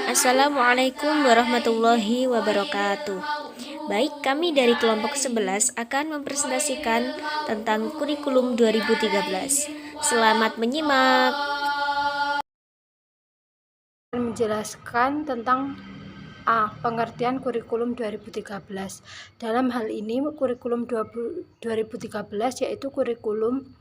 Assalamualaikum warahmatullahi wabarakatuh. Baik, kami dari kelompok 11 akan mempresentasikan tentang kurikulum 2013. Selamat menyimak. Menjelaskan tentang pengertian kurikulum 2013. Dalam hal ini, kurikulum 2013 yaitu kurikulum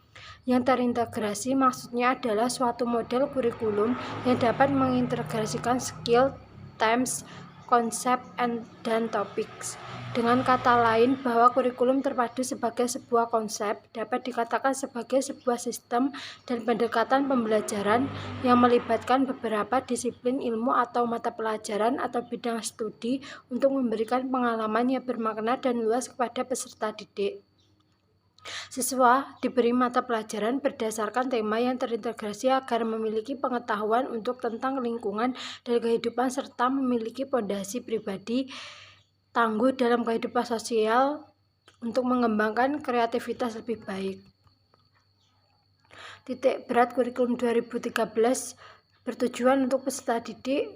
yang terintegrasi, maksudnya adalah suatu model kurikulum yang dapat mengintegrasikan skill, themes, konsep, dan topics. Dengan kata lain, bahwa kurikulum terpadu sebagai sebuah konsep dapat dikatakan sebagai sebuah sistem dan pendekatan pembelajaran yang melibatkan beberapa disiplin ilmu atau mata pelajaran atau bidang studi untuk memberikan pengalaman yang bermakna dan luas kepada peserta didik. Siswa diberi mata pelajaran berdasarkan tema yang terintegrasi agar memiliki pengetahuan untuk tentang lingkungan dan kehidupan serta memiliki pondasi pribadi tangguh dalam kehidupan sosial untuk mengembangkan kreativitas lebih baik. Titik berat kurikulum 2013 bertujuan untuk peserta didik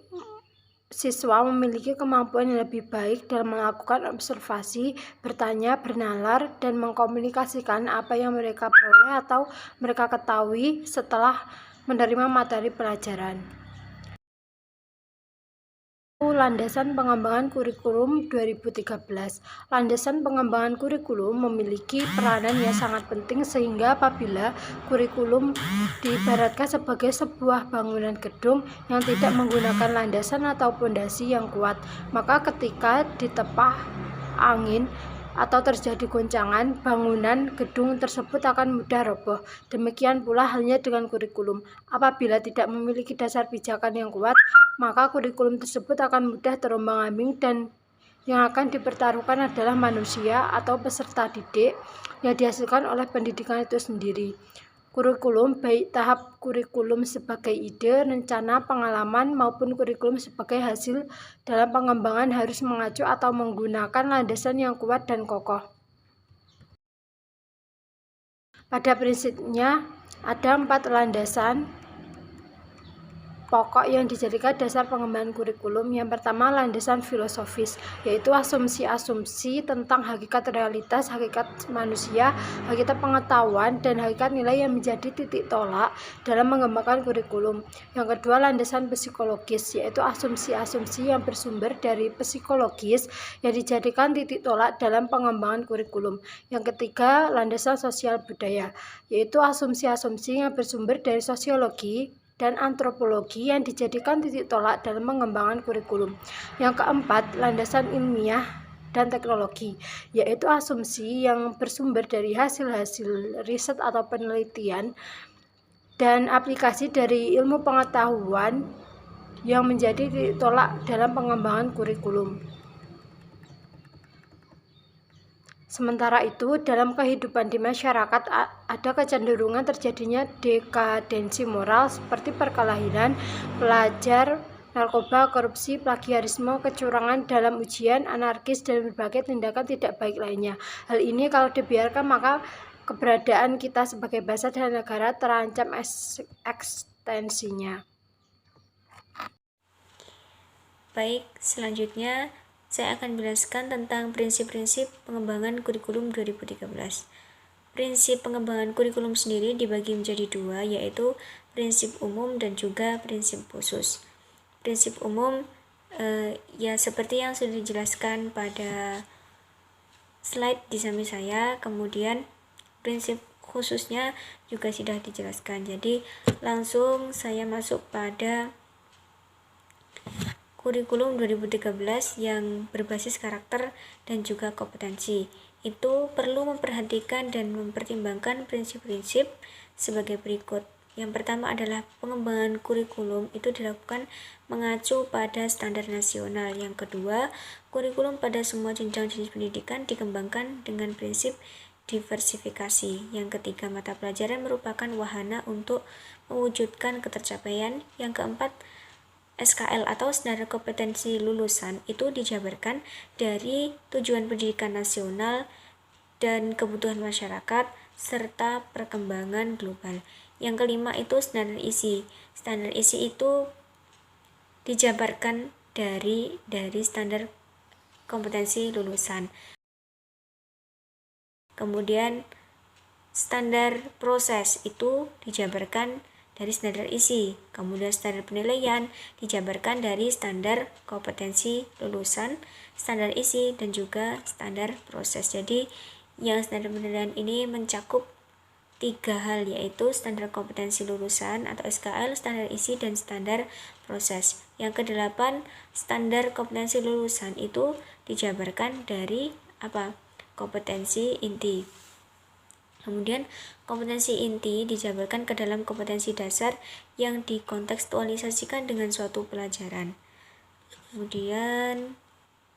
siswa memiliki kemampuan yang lebih baik dalam melakukan observasi, bertanya, bernalar, dan mengkomunikasikan apa yang mereka peroleh atau mereka ketahui setelah menerima materi pelajaran. Landasan pengembangan kurikulum 2013. Landasan pengembangan kurikulum memiliki peranan yang sangat penting sehingga apabila kurikulum diibaratkan sebagai sebuah bangunan gedung yang tidak menggunakan landasan atau pondasi yang kuat, maka ketika ditepah angin atau terjadi goncangan, bangunan gedung tersebut akan mudah roboh. Demikian pula halnya dengan kurikulum. Apabila tidak memiliki dasar pijakan yang kuat, maka kurikulum tersebut akan mudah terombang-ambing dan yang akan dipertaruhkan adalah manusia atau peserta didik yang dihasilkan oleh pendidikan itu sendiri. Kurikulum, baik tahap kurikulum sebagai ide, rencana, pengalaman, maupun kurikulum sebagai hasil dalam pengembangan harus mengacu atau menggunakan landasan yang kuat dan kokoh. Pada prinsipnya, ada 4 landasan pokok yang dijadikan dasar pengembangan kurikulum. Yang pertama, landasan filosofis, yaitu asumsi-asumsi tentang hakikat realitas, hakikat manusia, hakikat pengetahuan, dan hakikat nilai yang menjadi titik tolak dalam mengembangkan kurikulum. Yang kedua, landasan psikologis, yaitu asumsi-asumsi yang bersumber dari psikologis yang dijadikan titik tolak dalam pengembangan kurikulum. Yang ketiga, landasan sosial budaya, yaitu asumsi-asumsi yang bersumber dari sosiologi dan antropologi yang dijadikan titik tolak dalam pengembangan kurikulum. Yang keempat, landasan ilmiah dan teknologi, yaitu asumsi yang bersumber dari hasil-hasil riset atau penelitian dan aplikasi dari ilmu pengetahuan yang menjadi titik tolak dalam pengembangan kurikulum. Sementara itu, dalam kehidupan di masyarakat ada kecenderungan terjadinya dekadensi moral seperti perkelahian, pelajar, narkoba, korupsi, plagiarisme, kecurangan dalam ujian, anarkis, dan berbagai tindakan tidak baik lainnya. Hal ini kalau dibiarkan maka keberadaan kita sebagai bangsa dan negara terancam eksistensinya. Baik, selanjutnya saya akan menjelaskan tentang prinsip-prinsip pengembangan kurikulum 2013. Prinsip pengembangan kurikulum sendiri dibagi menjadi 2, yaitu prinsip umum dan juga prinsip khusus. Prinsip umum ya seperti yang sudah dijelaskan pada slide di samping saya, kemudian prinsip khususnya juga sudah dijelaskan. Jadi langsung saya masuk pada kurikulum 2013 yang berbasis karakter dan juga kompetensi. Itu perlu memperhatikan dan mempertimbangkan prinsip-prinsip sebagai berikut. Yang pertama adalah pengembangan kurikulum itu dilakukan mengacu pada standar nasional. Yang kedua, kurikulum pada semua jenjang jenis pendidikan dikembangkan dengan prinsip diversifikasi. Yang ketiga, mata pelajaran merupakan wahana untuk mewujudkan ketercapaian. Yang keempat, SKL atau standar kompetensi lulusan itu dijabarkan dari tujuan pendidikan nasional dan kebutuhan masyarakat serta perkembangan global. Yang kelima itu standar isi. Standar isi itu dijabarkan dari standar kompetensi lulusan. Kemudian standar proses itu dijabarkan dari standar isi. Kemudian standar penilaian dijabarkan dari standar kompetensi lulusan, standar isi, dan juga standar proses. Jadi yang standar penilaian ini mencakup 3 hal, yaitu standar kompetensi lulusan atau SKL, standar isi, dan standar proses. Yang ke-8, standar kompetensi lulusan itu dijabarkan dari kompetensi inti. Kemudian kompetensi inti dijabarkan ke dalam kompetensi dasar yang dikontekstualisasikan dengan suatu pelajaran. Kemudian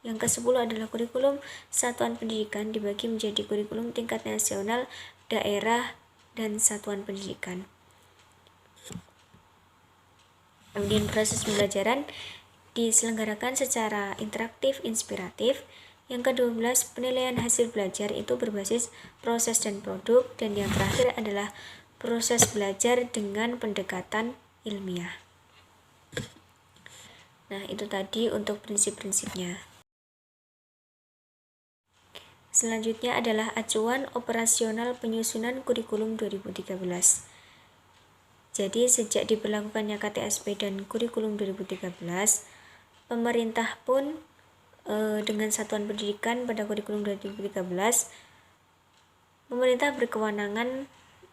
yang ke-10 adalah kurikulum satuan pendidikan dibagi menjadi kurikulum tingkat nasional, daerah, dan satuan pendidikan. Kemudian proses pembelajaran diselenggarakan secara interaktif, inspiratif. Yang ke-12, penilaian hasil belajar itu berbasis proses dan produk. Dan yang terakhir adalah proses belajar dengan pendekatan ilmiah. Nah, itu tadi untuk prinsip-prinsipnya. Selanjutnya adalah acuan operasional penyusunan kurikulum 2013. Jadi, sejak diberlakukannya KTSP dan kurikulum 2013, pemerintah pun dengan satuan pendidikan pada kurikulum 2013, pemerintah berkewenangan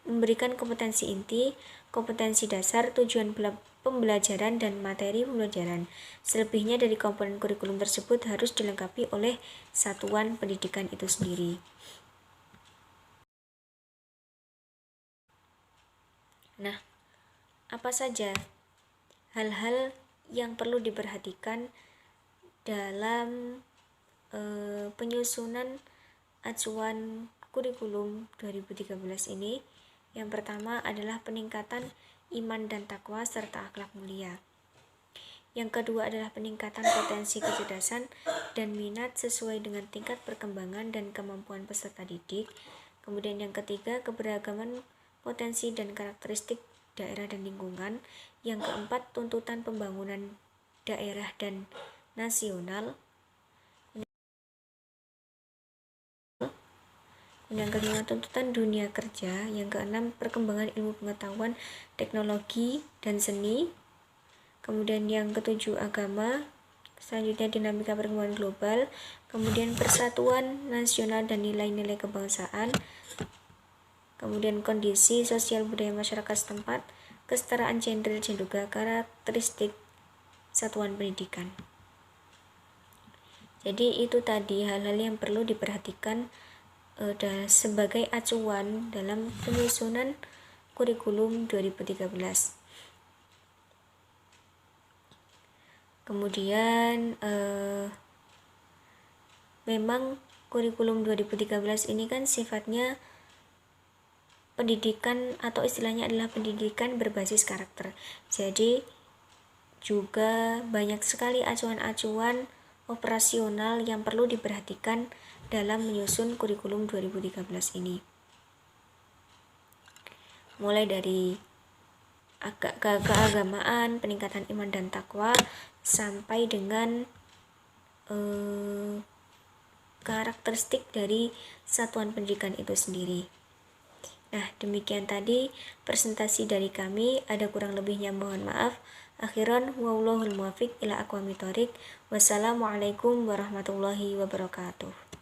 memberikan kompetensi inti, kompetensi dasar, tujuan pembelajaran, dan materi pembelajaran. Selebihnya dari komponen kurikulum tersebut harus dilengkapi oleh satuan pendidikan itu sendiri. Nah, apa saja hal-hal yang perlu diperhatikan dalam penyusunan acuan kurikulum 2013 ini? Yang pertama adalah peningkatan iman dan takwa serta akhlak mulia. Yang kedua adalah peningkatan potensi kecerdasan dan minat sesuai dengan tingkat perkembangan dan kemampuan peserta didik. Kemudian yang ketiga, keberagaman potensi dan karakteristik daerah dan lingkungan. Yang keempat, tuntutan pembangunan daerah dan nasional. Yang kelima, tuntutan dunia kerja. Yang keenam, perkembangan ilmu pengetahuan, teknologi, dan seni. Kemudian yang ketujuh, agama. Selanjutnya, dinamika perkembangan global. Kemudian persatuan nasional dan nilai-nilai kebangsaan. Kemudian kondisi sosial budaya masyarakat setempat, kesetaraan gender, dan juga karakteristik satuan pendidikan. Jadi itu tadi hal-hal yang perlu diperhatikan sebagai acuan dalam penyusunan kurikulum 2013. Kemudian memang kurikulum 2013 ini kan sifatnya pendidikan atau istilahnya adalah pendidikan berbasis karakter. Jadi juga banyak sekali acuan-acuan operasional yang perlu diperhatikan dalam menyusun kurikulum 2013 ini. Mulai dari keagamaan, peningkatan iman dan takwa, sampai dengan karakteristik dari satuan pendidikan itu sendiri. Nah, demikian tadi presentasi dari kami. Ada kurang lebihnya mohon maaf. Akhiran wallahul muwaffiq ila aqwamit thoriq. Wassalamualaikum warahmatullahi wabarakatuh.